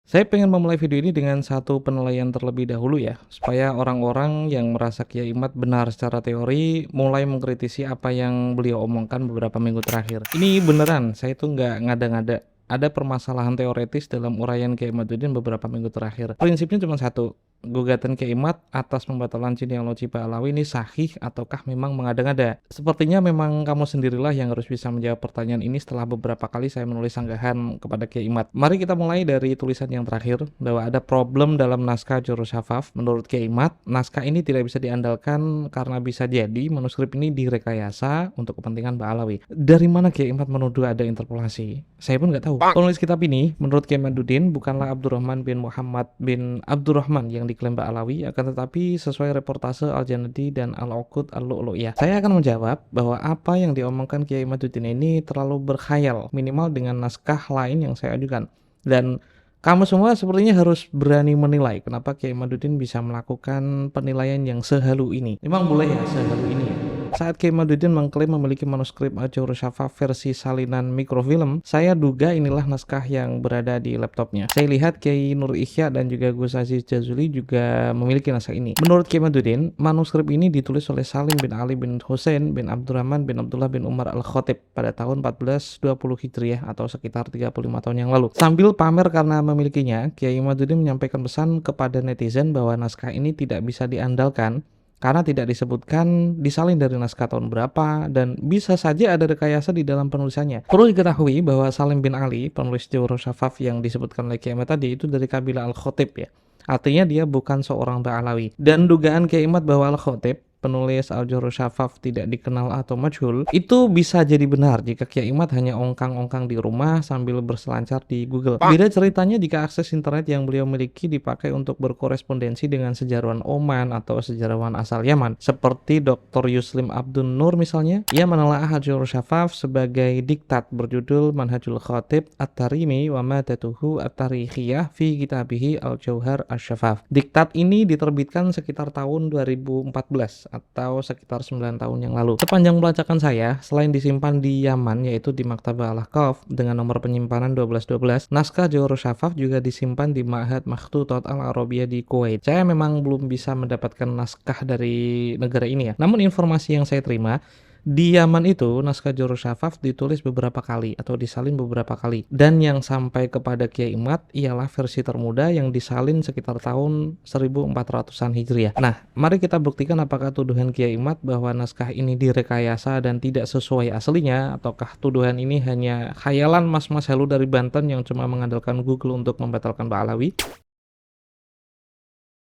Saya pengen memulai video ini dengan satu penilaian terlebih dahulu ya, supaya orang-orang yang merasa Kiai Imad benar secara teori mulai mengkritisi apa yang beliau omongkan beberapa minggu terakhir. Ini beneran, saya tuh nggak ngada-ngada. Ada permasalahan teoretis dalam uraian Kiai Imaduddin beberapa minggu terakhir. Prinsipnya cuma satu, gugatan Kiai Imad atas pembatalan genealogi Ba'alawi ini sahih ataukah memang mengada-ngada? Sepertinya memang kamu sendirilah yang harus bisa menjawab pertanyaan ini setelah beberapa kali saya menulis sanggahan kepada Kiai Imad. Mari kita mulai dari tulisan yang terakhir, bahwa ada problem dalam naskah Jurus Syafaf. Menurut Kiai Imad, naskah ini tidak bisa diandalkan karena bisa jadi manuskrip ini direkayasa untuk kepentingan Ba'alawi. Dari mana Kiai Imad menuduh ada interpolasi? Saya pun nggak tahu. Penulis kitab ini, menurut Kiai Imaduddin, bukanlah Abdurrahman bin Muhammad bin Abdurrahman yang diklaim Ba'alawi, akan tetapi sesuai reportase Al-Janadi dan Al-Uqud Al-Lu'lu'iyah. Saya akan menjawab bahwa apa yang diomongkan Kiai Imaduddin ini terlalu berkhayal, minimal dengan naskah lain yang saya ajukan. Dan kamu semua sepertinya harus berani menilai kenapa Kiai Imaduddin bisa melakukan penilaian yang sehalu ini. Memang boleh ya sehalu ini ya. Saat Kiai Imaduddin mengklaim memiliki manuskrip Al-Jawhar Syafaf versi salinan mikrofilm, saya duga inilah naskah yang berada di laptopnya. Saya lihat Kiai Nur Ihya dan juga Gus Aziz Jazuli juga memiliki naskah ini. Menurut Kiai Imaduddin, manuskrip ini ditulis oleh Salim bin Ali bin Hussein bin Abdurrahman bin Abdullah bin Umar Al-Khatib pada tahun 1420 Hijriah atau sekitar 35 tahun yang lalu. Sambil pamer karena memilikinya, Kiai Imaduddin menyampaikan pesan kepada netizen bahwa naskah ini tidak bisa diandalkan karena tidak disebutkan disalin dari naskah tahun berapa dan bisa saja ada rekayasa di dalam penulisannya. Perlu diketahui bahwa Salim bin Ali, penulis Jawhar Syafaf yang disebutkan oleh Kiai Imad tadi, itu dari kabilah Al-Khatib ya. Artinya dia bukan seorang Ba'alawi. Dan dugaan Kiai Imad bahwa Al-Khatib, penulis Al-Jawhar Syafaf, tidak dikenal atau majhul, itu bisa jadi benar jika Kiai Imad hanya ongkang-ongkang di rumah sambil berselancar di Google. Beda ceritanya jika akses internet yang beliau miliki dipakai untuk berkorespondensi dengan sejarawan Oman atau sejarawan asal Yaman, seperti Dr. Yuslim Abdun Nur misalnya. Ia menelaah Al-Jawhar Syafaf sebagai diktat berjudul Manhajul Khatib At-Tarimi wa Madatuhu At-Tarikhiyah fi Kitabihi Al-Jawhar Asy-Syafaf. Diktat ini diterbitkan sekitar tahun 2014 atau sekitar 9 tahun yang lalu. Sepanjang pelacakan saya, selain disimpan di Yaman yaitu di Maktabah Al-Ahqaf dengan nomor penyimpanan 1212, naskah Jawhar Syafaf juga disimpan di Ma'had Makhtutat Al-Arabiyah di Kuwait. Saya memang belum bisa mendapatkan naskah dari negara ini ya. Namun informasi yang saya terima, di Yaman itu naskah Jawhar Syafaf ditulis beberapa kali atau disalin beberapa kali, dan yang sampai kepada Kiai Imad ialah versi termuda yang disalin sekitar tahun 1400-an Hijriah. Nah, mari kita buktikan apakah tuduhan Kiai Imad bahwa naskah ini direkayasa dan tidak sesuai aslinya, ataukah tuduhan ini hanya khayalan mas-mas halu dari Banten yang cuma mengandalkan Google untuk membatalkan Ba'alawi.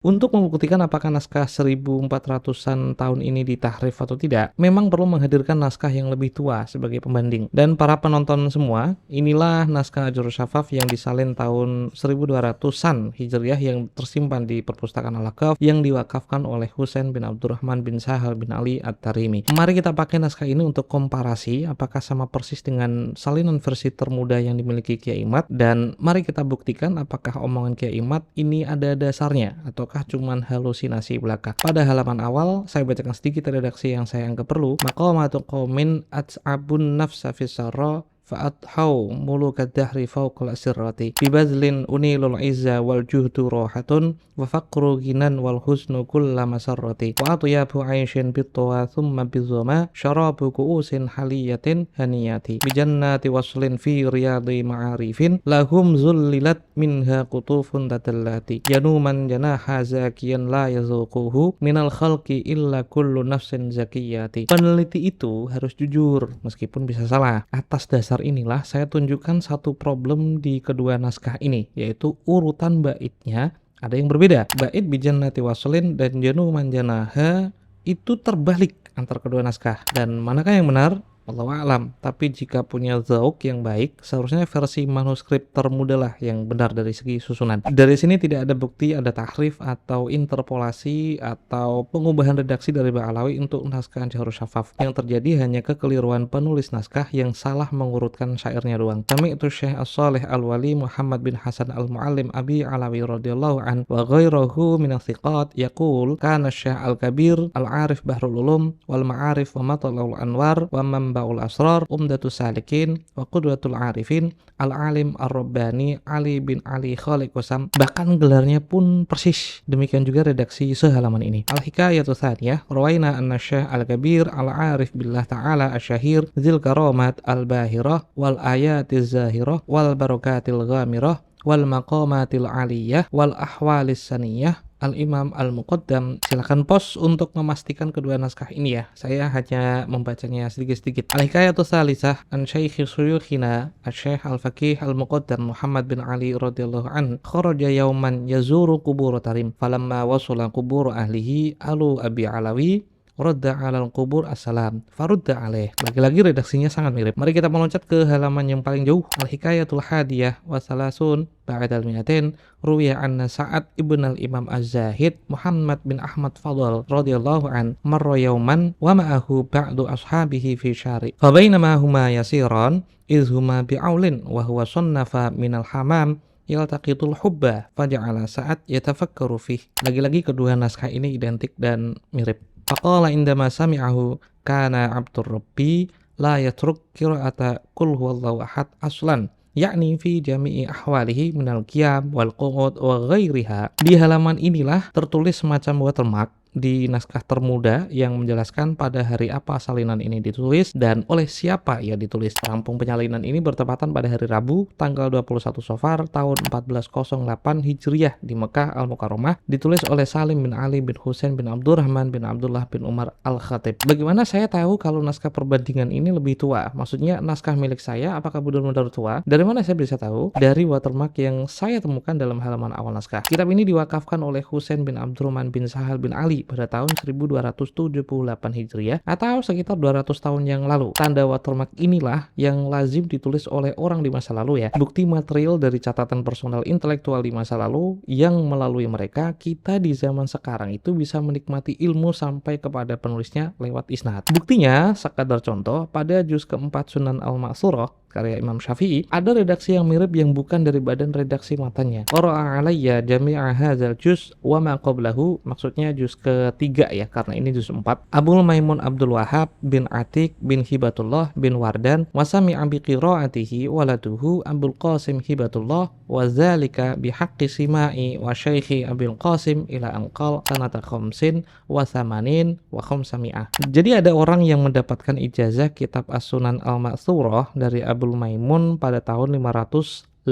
Untuk membuktikan apakah naskah 1400-an tahun ini ditahrif atau tidak, memang perlu menghadirkan naskah yang lebih tua sebagai pembanding. Dan para penonton semua, inilah naskah Jawhar Syafaf yang disalin tahun 1200-an Hijriah yang tersimpan di perpustakaan Al-Ahqaf yang diwakafkan oleh Husain bin Abdurrahman bin Sahal bin Ali At-Tarimi. Mari kita pakai naskah ini untuk komparasi apakah sama persis dengan salinan versi termuda yang dimiliki Kiai Imad, dan mari kita buktikan apakah omongan Kiai Imad ini ada dasarnya atau cuman halusinasi belaka. Pada halaman awal, saya bacakan sedikit redaksi yang saya anggap perlu. Maqamatu qaumin at'abun nafsa fisarra fa'athau mulukad dahri fawqal asirrati bibadlin unilul izza wal juhdu rohatun wa faqru ginan wal husnu kulla masarrati wa atyabu aishin bitwa thumma bizoma syarabu kuusin haliyatin haniyati bijannati waslin fi riyadi ma'arifin lahum zullilat minha kutufun tatallati yanuman janaha zakiyan la yazuquhu minal khalqi illa kullu nafsin zakiyati. Peneliti itu harus jujur meskipun bisa salah. Atas dasar inilah saya tunjukkan satu problem di kedua naskah ini, yaitu urutan baitnya ada yang berbeda. Bait bijannati waslin dan januman janaha itu terbalik antar kedua naskah. Dan manakah yang benar? Wallahu a'lam. Tapi jika punya zauk yang baik, seharusnya versi manuskrip termuda lah yang benar dari segi susunan. Dari sini tidak ada bukti ada tahrif atau interpolasi atau pengubahan redaksi dari Ba'alawi untuk naskah Jawhar Syafaf. Yang terjadi hanya kekeliruan penulis naskah yang salah mengurutkan syairnya doang. Sami'tu Syekh As-Shalih Al-Wali Muhammad bin Hasan Al-Muallim Abi Alawi radhiyallahu an wa ghairahu min as-thiqat yaqul kana Syekh Al-Kabir Al-Arif Bahrul Ulum wal Ma'arif wa Matalul Anwar wa man Manbaul Asrar, Umdatus Salikin, wa Qudwatul Arifin, Al-Alim Ar-Rabbani Ali bin Ali Khaliq Qasam. Bahkan gelarnya pun persis. Demikian juga redaksi sehalaman ini. Al-Hikayatu Tsaniyah, rawaina anna Syekh Al-Kabir Al-Arif billah ta'ala asy-syahir dzil karamat al-bahirah wal ayatiz zahirah wal barakatil ghamirah wal maqamatil aliyah wal ahwalis saniyah Al-Imam Al-Muqaddam. Silakan pos untuk memastikan kedua naskah ini ya. Saya hanya membacanya sedikit-sedikit. Al-Hikayatu Tsalisah an Syaikh Suyukhina Asy-Syaikh Al-Faqih Al-Muqaddam Muhammad bin Ali radhiyallahu an kharaja yauman yazuru qubur tarim falamma wasala qubur ahlihi alu Abi Alawi radda 'alal qubur assalam farudda 'alaih. Lagi-lagi redaksinya sangat mirip. Mari kita meloncat ke halaman yang paling jauh. Al-Hikayatul Hadiyah wa Salasun ba'dal mi'atain ruwiya anna Sa'ad ibn al-Imam Az-Zahid Muhammad bin Ahmad Fadl radhiyallahu an marra yawman wa ma'ahu ba'du ashabihi fi syari fa bainama huma yasiran iz huma bi'aulin wa huwa sannafa minal hamam yaltaqitul hubba faja'ala Sa'ad yatafakkaru fih. Lagi-lagi kedua naskah ini identik dan mirip. Faqala indama sami'ahu kana abdur rabbi la yatruk qira'ata qul huwallahu ahad aslan yakni fi jami'i ahwalihi minal qiyam wal qu'ud wa ghairiha. Di halaman inilah tertulis semacam watermark di naskah termuda yang menjelaskan pada hari apa salinan ini ditulis dan oleh siapa ia ditulis. Rampung penyalinan ini bertepatan pada hari Rabu tanggal 21 Safar tahun 1408 Hijriah di Mekah Al-Mukarramah, ditulis oleh Salim bin Ali bin Husain bin Abdurrahman bin Abdullah bin Umar Al-Khatib. Bagaimana saya tahu kalau naskah perbandingan ini lebih tua? Maksudnya naskah milik saya apakah benar-benar tua? Dari mana saya bisa tahu? Dari watermark yang saya temukan dalam halaman awal naskah. Kitab ini diwakafkan oleh Husain bin Abdurrahman bin Sahal bin Ali pada tahun 1278 Hijriah atau sekitar 200 tahun yang lalu. Tanda watermark inilah yang lazim ditulis oleh orang di masa lalu ya. Bukti material dari catatan personal intelektual di masa lalu yang melalui mereka kita di zaman sekarang itu bisa menikmati ilmu sampai kepada penulisnya lewat isnad. Buktinya, sekadar contoh, pada juz keempat Sunan Al-Ma'surah karya Imam Syafi'i, ada redaksi yang mirip yang bukan dari badan redaksi matanya. Qara'a alayya jami'a hadzal juz wa ma qablahu, maksudnya juz ketiga ya, karena ini juz 4. Abul Maimun Abdul Wahab bin Atik bin Hibatullah bin Wardan wa sami'a bi qira'atihi waladuhu Abdul Qasim Hibatullah wa dzalika bi haqqi sima'i wa syaikhi Abdul Qasim ila anqal sanata khamsin wa thamanin wa khamsami'ah. Jadi ada orang yang mendapatkan ijazah kitab As-Sunan Al-Ma'thurah dari Abdul Maimun pada tahun 585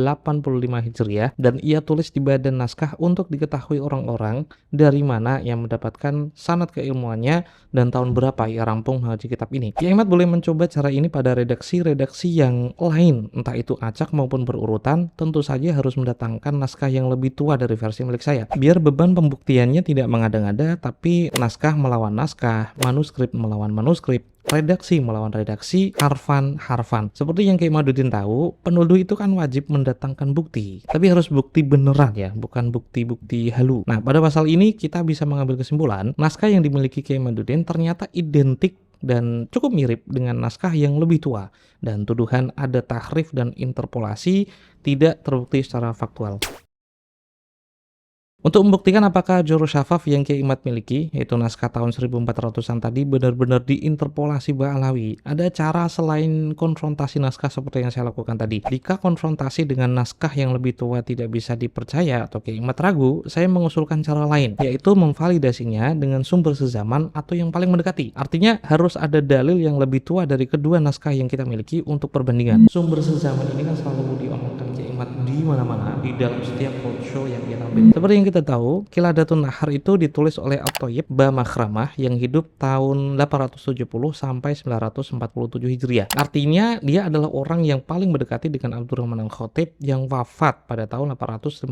Hijriah dan ia tulis di badan naskah untuk diketahui orang-orang dari mana yang mendapatkan sanad keilmuannya dan tahun berapa ia rampung mengaji kitab ini. Kiai Ahmad boleh mencoba cara ini pada redaksi-redaksi yang lain, entah itu acak maupun berurutan. Tentu saja harus mendatangkan naskah yang lebih tua dari versi milik saya, biar beban pembuktiannya tidak mengada-ngada, tapi naskah melawan naskah, manuskrip melawan manuskrip, redaksi melawan redaksi, harfan. Seperti yang Kiai Madudin tahu, penuduh itu kan wajib mendatangkan bukti. Tapi harus bukti beneran ya, bukan bukti-bukti halu. Nah, pada pasal ini kita bisa mengambil kesimpulan, naskah yang dimiliki Kiai Madudin ternyata identik dan cukup mirip dengan naskah yang lebih tua. Dan tuduhan ada tahrif dan interpolasi tidak terbukti secara faktual. Untuk membuktikan apakah jurus syafaf yang Kiai Ahmad miliki, yaitu naskah tahun 1400-an tadi benar-benar diinterpolasi Ba'alawi, ada cara selain konfrontasi naskah seperti yang saya lakukan tadi. Jika konfrontasi dengan naskah yang lebih tua tidak bisa dipercaya atau Kiai Ahmad ragu, saya mengusulkan cara lain, yaitu memvalidasinya dengan sumber sezaman atau yang paling mendekati. Artinya harus ada dalil yang lebih tua dari kedua naskah yang kita miliki untuk perbandingan. Sumber sezaman ini kan selalu diomongkan Kiai Ahmad di mana-mana, di dalam setiap roadshow yang dia tampilkan. Seperti yang kita tahu, Qiladatun Nahar itu ditulis oleh At-Thayyib Bamakhramah yang hidup tahun 870 sampai 947 Hijriah. Artinya dia adalah orang yang paling mendekati dengan Abdurrahman Al-Khatib yang wafat pada tahun 855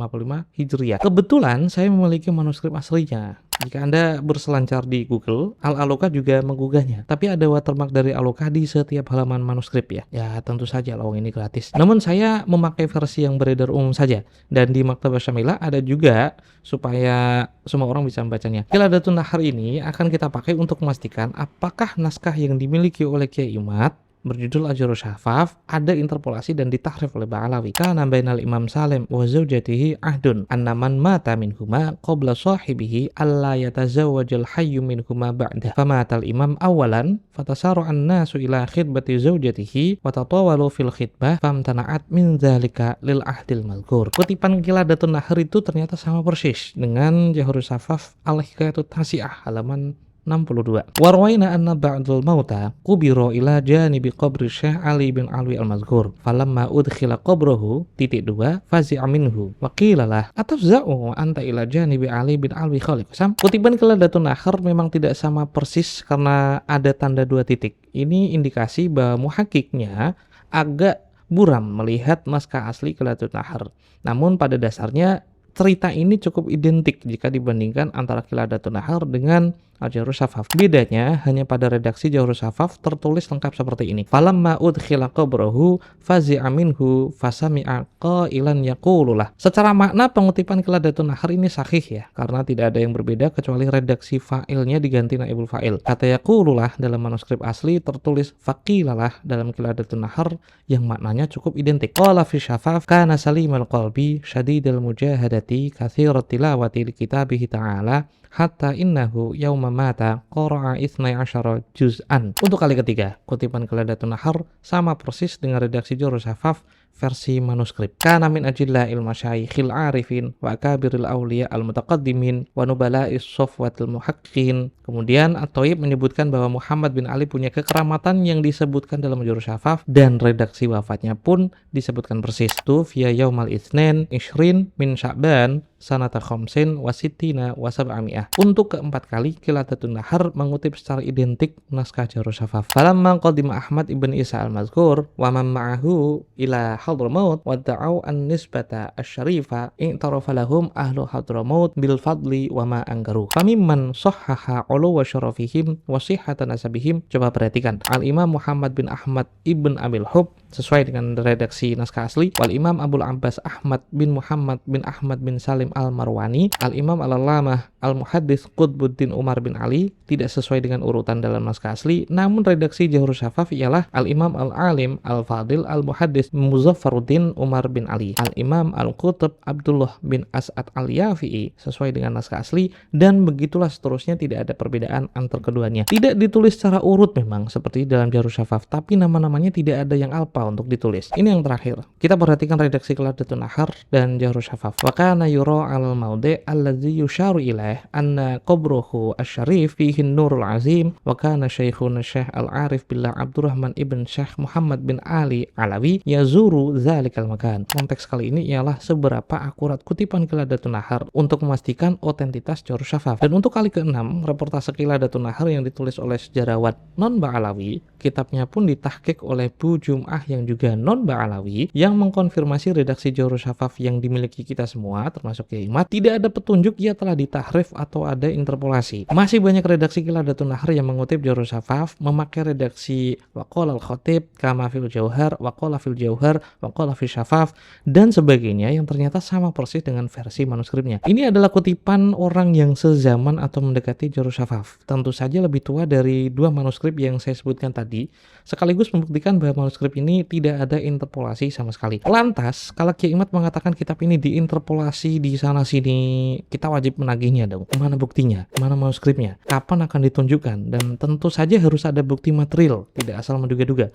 Hijriah. Kebetulan saya memiliki manuskrip aslinya. Jika Anda berselancar di Google, Al-Aloka juga menggugahnya. Tapi ada watermark dari Aloka di setiap halaman manuskrip ya. Ya tentu saja lowong ini gratis. Namun saya memakai versi yang beredar umum saja. Dan di Maktabah Syamilah ada juga supaya semua orang bisa membacanya. Qiladatun Nahar ini akan kita pakai untuk memastikan apakah naskah yang dimiliki oleh Kiai Ahmad berjudul Ajrus Syafaf ada interpolasi dan ditahrif oleh Ba'alawi. Kana bainal Imam Salim wa zaujatihi ahdun anna man mata minhuma qabla sahibihi alla yatazawwajal hayyu minhuma ba'dah. Famatal imam awalan fatasara'an nasu ila khidbati zaujatihi wa tatawalu fil khidbah famtana'at min dzalika lil ahdil mazkur. Kutipan Qiladatun Nahr itu ternyata sama persis dengan Ajrus Syafaf al-Hikayatut Tasi'ah halaman 62. Warwaina anna ba'dul mauta kubiro ila janibi qabri Syekh Ali bin Alwi al-Mazkur falamma udkhila qabrahu (2) fazi'a minhu wa qila lah atafza'u anta ila janibi Ali bin Alwi khaliqasam. Kutipan Qiladatun Nahr memang tidak sama persis karena ada tanda 2 titik. Ini indikasi bahwa muhakkiknya agak buram melihat naskah asli Qiladatun Nahr. Namun pada dasarnya cerita ini cukup identik jika dibandingkan antara Qiladatun Nahr dengan Ajrus Syafaf. Bedanya hanya pada redaksi Ajrus Syafaf tertulis lengkap seperti ini. Falamma udkhila qabrahu fazi'a minhu fasami'a qailan yaqululah. Secara makna pengutipan Qiladatun Nahr ini sahih ya, karena tidak ada yang berbeda kecuali redaksi fa'ilnya diganti naibul fa'il. Kata yaqululah dalam manuskrip asli tertulis faqilalah dalam Qiladatun Nahr yang maknanya cukup identik. Qala fi Syafaf kana salimal qalbi syadidal mujahadati katsirat tilawati li kitabihi ta'ala hatta innahu yauma mata qara'a 12 juz'an. Untuk kali ketiga, kutipan Qiladatun Nahr sama persis dengan redaksi Ajrus Syafaf versi manuskrip. Kana min ajilla'il masyayikhil arifin wa akabiril awliya al-mutaqaddimin wa nubala'is safwatil muhaqqiqin. Kemudian At-Thayyib menyebutkan bahwa Muhammad bin Ali punya kekeramatan yang disebutkan dalam Ajrus Syafaf dan redaksi wafatnya pun disebutkan persis. Tufiya yaumal itsnain ishrin min Sya'ban sanata khamsin wa sittina wa sab'ami'ah. Untuk keempat kali Qiladatun Nahr mengutip secara identik naskah Ajrus Syafaf. Falamma qadima Ahmad ibn Isa al-Mazkur wa man ma'ahu ila Hadramaut wa da'au an-nisbata asy-syarifa i'tarafa lahum ahlu Hadramaut bil fadli wa ma angkaru. Famimman sahhaha uluwa syarafihim wa sihhata nasabihim. Coba perhatikan. Al-Imam Muhammad bin Ahmad ibn Abil Hub sesuai dengan redaksi naskah asli. Wal Imam Abul Abbas Ahmad bin Muhammad bin Ahmad bin Salim al-Marwani. Al-Imam al-Allamah al-Muhaddits Qutbuddin Umar bin Ali tidak sesuai dengan urutan dalam naskah asli, namun redaksi Ajrus Syafaf ialah Al-Imam al-Alim al-Fadil al-Muhaddits Muzaffaruddin Umar bin Ali. Al-Imam al-Qutb Abdullah bin As'ad al-Yafi'i sesuai dengan naskah asli, dan begitulah seterusnya, tidak ada perbedaan antar keduanya. Tidak ditulis secara urut memang seperti dalam Ajrus Syafaf, tapi nama-namanya tidak ada yang alpa untuk ditulis. Ini yang terakhir. Kita perhatikan redaksi Qiladatun Nahr dan Ajrus Syafaf. Wa kana yura al-mawdi' alladzi yusharu ilaih anna qabruhu asy-syarif fihi nurul azim wa kana syekhuna Syekh al-Arif billah Abdurrahman ibn Syekh Muhammad bin Ali Alawi yazuru dzalikal makan. Konteks kali ini ialah seberapa akurat kutipan Qiladatun Nahr untuk memastikan otentitas Ajrus Syafaf. Dan untuk kali ke-6, reportase Qiladatun Nahr yang ditulis oleh sejarawan non-Ba'alawi, kitabnya pun ditahqiq oleh Bu Jum'ah yang juga non-Ba'alawi, yang mengkonfirmasi redaksi Ajrus Syafaf yang dimiliki kita semua termasuk Kiai Imad, tidak ada petunjuk ia telah ditahrif atau ada interpolasi. Masih banyak redaksi Qiladatun Nahr yang mengutip Ajrus Syafaf memakai redaksi waqala al-Khatib kama fil Jauhar, waqala fil Jauhar, waqala fil Syafaf dan sebagainya yang ternyata sama persis dengan versi manuskripnya. Ini adalah kutipan orang yang sezaman atau mendekati Ajrus Syafaf. Tentu saja lebih tua dari 2 manuskrip yang saya sebutkan tadi, sekaligus membuktikan bahwa manuskrip ini tidak ada interpolasi sama sekali. Lantas, kalau Kiai Imad mengatakan kitab ini diinterpolasi di sana sini, kita wajib menagihnya dong. Mana buktinya? Mana manuskripnya? Kapan akan ditunjukkan? Dan tentu saja harus ada bukti material, tidak asal menduga-duga.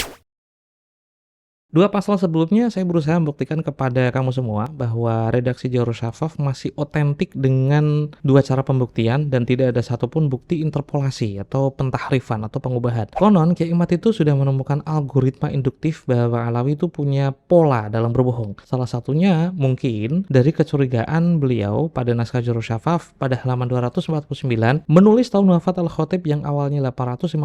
2 pasal sebelumnya saya berusaha membuktikan kepada kamu semua bahwa redaksi Ajrus Syafaf masih otentik dengan 2 cara pembuktian dan tidak ada satupun bukti interpolasi atau pentahrifan atau pengubahan. Konon Kiai Imad itu sudah menemukan algoritma induktif bahwa Alawi itu punya pola dalam berbohong. Salah satunya mungkin dari kecurigaan beliau pada naskah Ajrus Syafaf pada halaman 249 menulis tahun wafat Al-Khatib yang awalnya 855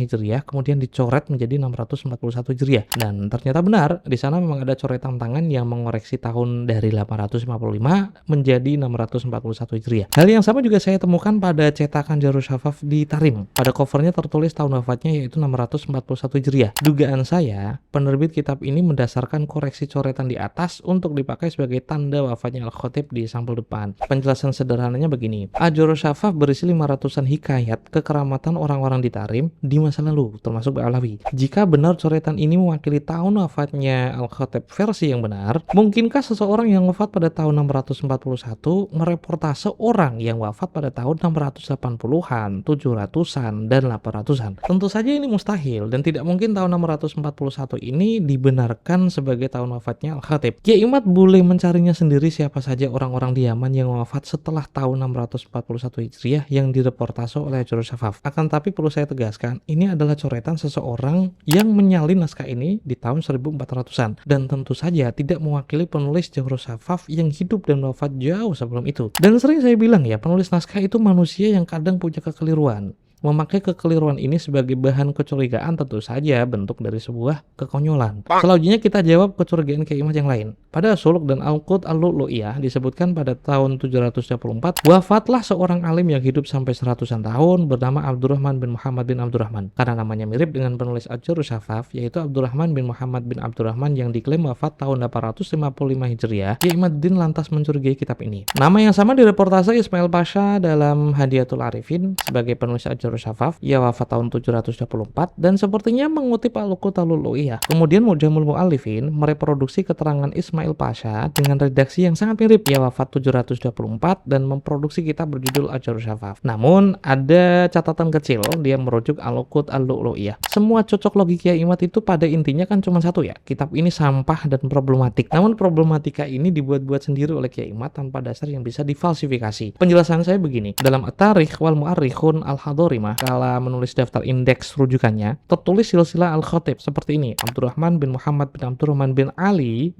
Hijriah kemudian dicoret menjadi 641 Hijriah, dan ternyata Ternyata benar, di sana memang ada coretan tangan yang mengoreksi tahun dari 855 menjadi 641 Hijriah. Hal yang sama juga saya temukan pada cetakan Jarus Syafaf di Tarim. Pada covernya tertulis tahun wafatnya yaitu 641 Hijriah. Dugaan saya, penerbit kitab ini mendasarkan koreksi coretan di atas untuk dipakai sebagai tanda wafatnya Al-Khatib di sampul depan. Penjelasan sederhananya begini. Jarus Syafaf berisi 500-an hikayat kekeramatan orang-orang di Tarim di masa lalu, termasuk Ba'alawi. Jika benar coretan ini mewakili tahun wafatnya Al-Khatib versi yang benar, mungkinkah seseorang yang wafat pada tahun 641 mereportase orang yang wafat pada tahun 680-an, 700-an, dan 800-an? Tentu saja ini mustahil dan tidak mungkin tahun 641 ini dibenarkan sebagai tahun wafatnya Al-Khatib. Kiai Imad boleh mencarinya sendiri siapa saja orang-orang di Yaman yang wafat setelah tahun 641 Hijriah yang direportase oleh Jarus Syafaf. Akan tapi perlu saya tegaskan, ini adalah coretan seseorang yang menyalin naskah ini di tahun 1400-an dan tentu saja tidak mewakili penulis Jarus Syafaf yang hidup dan wafat jauh sebelum itu. Dan sering saya bilang ya, penulis naskah itu manusia yang kadang punya kekeliruan. Memakai kekeliruan ini sebagai bahan kecurigaan tentu saja bentuk dari sebuah kekonyolan. Selanjutnya kita jawab kecurigaan Kiai Imad yang lain. Pada Suluk dan Al-Qud Al-Lu'lu'iyah disebutkan pada tahun 734 wafatlah seorang alim yang hidup sampai 100-an tahun bernama Abdurrahman bin Muhammad bin Abdurrahman. Karena namanya mirip dengan penulis Jarus Syafaf yaitu Abdurrahman bin Muhammad bin Abdurrahman yang diklaim wafat tahun 855 Hijriah, Kiai Imaduddin lantas mencurigai kitab ini. Nama yang sama direportase Ismail Pasha dalam Hadiyatul Arifin sebagai penulis Jarus Syafaf. Ia wafat tahun 724 dan sepertinya mengutip Al-Qud Al-Lu'lu'iyah. Kemudian Mu'jamul Mu'allifin mereproduksi keterangan Ismail Pasha dengan redaksi yang sangat mirip. Ia wafat 724 dan memproduksi kitab berjudul Jarus Syafaf. Namun ada catatan kecil, dia merujuk Al-Qud Al-Lu'lu'iyah. Semua cocok logi Kiai Imad itu pada intinya kan cuma satu ya, kitab ini sampah dan problematik. Namun problematika ini dibuat-buat sendiri oleh Kiai Imad tanpa dasar yang bisa difalsifikasi. Penjelasan saya begini, dalam At-Tarikh wal Mu'arrikhun Al-Hadharimah kala menulis daftar indeks rujukannya tertulis silsilah Al-Khatib seperti ini: Abdurrahman bin Muhammad bin Abdurrahman bin Ali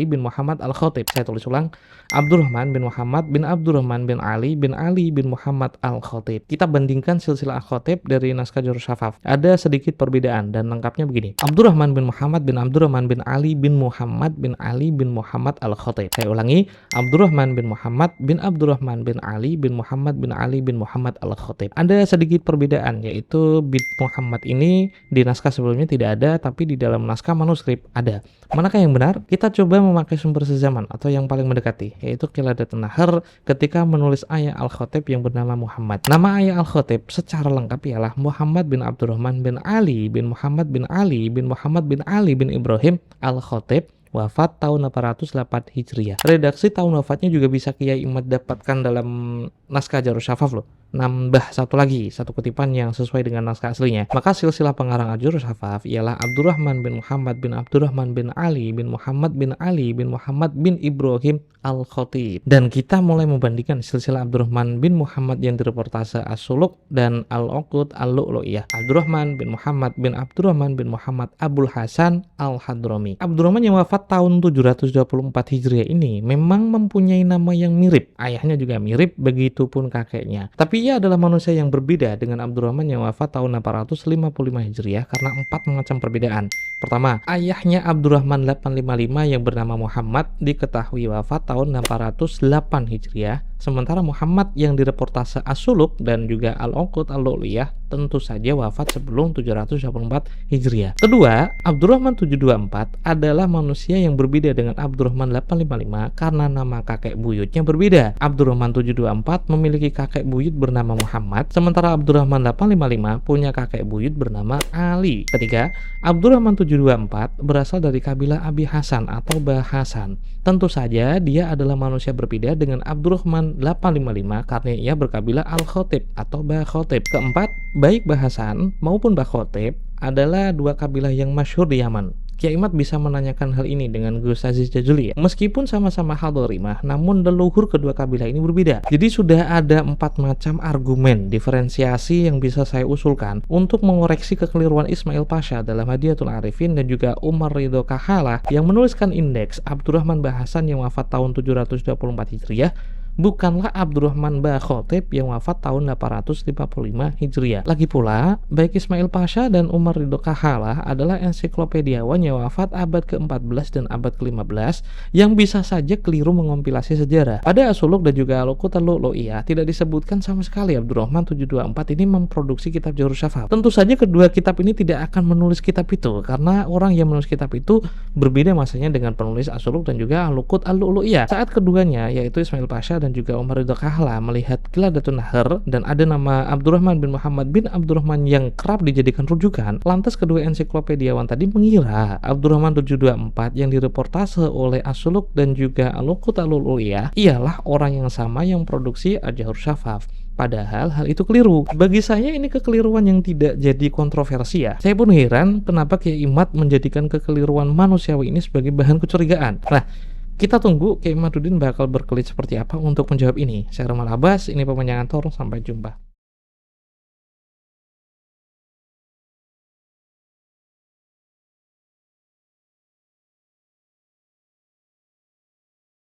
bin Muhammad Al-Khatib. Saya tulis ulang, Abdurrahman bin Muhammad bin Abdurrahman bin Ali bin Muhammad Al-Khatib. Kita bandingkan silsilah Al-Khatib dari naskah Jarus Syafaf. Ada sedikit perbedaan dan lengkapnya begini: Abdurrahman bin Muhammad bin Abdurrahman bin Ali bin Muhammad Al-Khatib. Saya ulangi, Abdurrahman bin Muhammad bin Abdurrahman bin Ali bin Muhammad Al-Khatib. Ada sedikit perbedaan, yaitu bin Muhammad ini di naskah sebelumnya tidak ada, tapi di dalam naskah manuskrip ada. Manakah yang benar? Kita coba memakai sumber sezaman atau yang paling mendekati, yaitu Qiladatun Nahar ketika menulis ayah Al-Khatib yang bernama Muhammad. Nama ayah Al-Khatib secara lengkap ialah Muhammad bin Abdurrahman bin Ali bin Muhammad bin Ali bin Muhammad bin Ali bin Ibrahim Al-Khatib, wafat tahun 808 Hijriah. Redaksi tahun wafatnya juga bisa Kiai Imad dapatkan dalam naskah Jarus Syafaf loh. Nambah satu kutipan yang sesuai dengan naskah aslinya. Maka silsilah pengarang Jarus Syafaf ialah Abdurrahman bin Muhammad bin Abdurrahman bin Ali bin Muhammad bin Ali bin Muhammad bin Ibrahim Al-Khatib. Dan kita mulai membandingkan silsilah Abdurrahman bin Muhammad yang direportase As-Suluk dan Al-Qud Al-Lu'lu'iyah. Abdurrahman bin Muhammad bin Abdurrahman bin Muhammad Abul Hasan Al-Hadrami. Abdurrahman yang wafat tahun 724 Hijriah ini memang mempunyai nama yang mirip. Ayahnya juga mirip, begitupun kakeknya. Tapi ia adalah manusia yang berbeda dengan Abdurrahman yang wafat tahun 855 Hijriah karena 4 macam perbedaan. Pertama, ayahnya Abdurrahman 855 yang bernama Muhammad diketahui wafat tahun 808 Hijriah, sementara Muhammad yang direportase As-Suluk dan juga Al-Qud Al-Lu'lu'iyah tentu saja wafat sebelum 724 Hijriah. Kedua, Abdurrahman 724 adalah manusia yang berbeda dengan Abdurrahman 855 karena nama kakek buyutnya berbeda. Abdurrahman 724 memiliki kakek buyut bernama Muhammad, sementara Abdurrahman 855 punya kakek buyut bernama Ali. Ketiga, Abdurrahman 724 berasal dari kabilah Abi Hasan atau Bah Hasan. Tentu saja dia adalah manusia berbeda dengan Abdurrahman 855 karena ia berkabilah Al-Khatib atau Bah Khatib. Keempat, baik Bah Hasan maupun Bah Khatib adalah dua kabilah yang masyhur di Yaman. Kiai Imad bisa menanyakan hal ini dengan Gus Aziz Jajuli. Meskipun sama-sama Hadharimah, namun leluhur kedua kabilah ini berbeda. Jadi sudah ada 4 macam argumen diferensiasi yang bisa saya usulkan untuk mengoreksi kekeliruan Ismail Pasha dalam Hadiyatul Arifin dan juga Umar Ridho Kahala yang menuliskan indeks Abdurrahman Bah Hasan yang wafat tahun 724 Hijriah bukanlah Abdurrahman Bakhotib yang wafat tahun 855 Hijriah. Lagi pula, baik Ismail Pasha dan Umar Ridho Kahala adalah ensiklopediawan yang wafat abad ke-14 dan abad ke-15 yang bisa saja keliru mengompilasi sejarah. Pada As-Suluk dan juga Al-Uqud Al-Lu'lu'iyah tidak disebutkan sama sekali Abdurrahman 724 ini memproduksi kitab Johor Syafaf. Tentu saja kedua kitab ini tidak akan menulis kitab itu karena orang yang menulis kitab itu berbeda masanya dengan penulis As-Suluk dan juga Al-Uqud Al-Lu'lu'iyah. Saat keduanya yaitu Ismail Pasha dan juga Umar Ridho Kahla melihat Qiladatun Nahar dan ada nama Abdurrahman bin Muhammad bin Abdurrahman yang kerap dijadikan rujukan, lantas kedua ensiklopediawan tadi mengira Abdurrahman 724 yang direportase oleh As-Suluk dan juga Al-Uqud Al-Lu'lu'iyah ialah orang yang sama yang produksi Al-Johor Syafaf. Padahal hal itu keliru. Bagi saya ini kekeliruan yang tidak jadi kontroversi ya. Saya pun heran kenapa Kiai Imad menjadikan kekeliruan manusiawi ini sebagai bahan kecurigaan. Nah, kita tunggu Kiai Imaduddin bakal berkelit seperti apa untuk menjawab ini. Saya Romal Abbas, ini Pemanjangan Tor, sampai jumpa.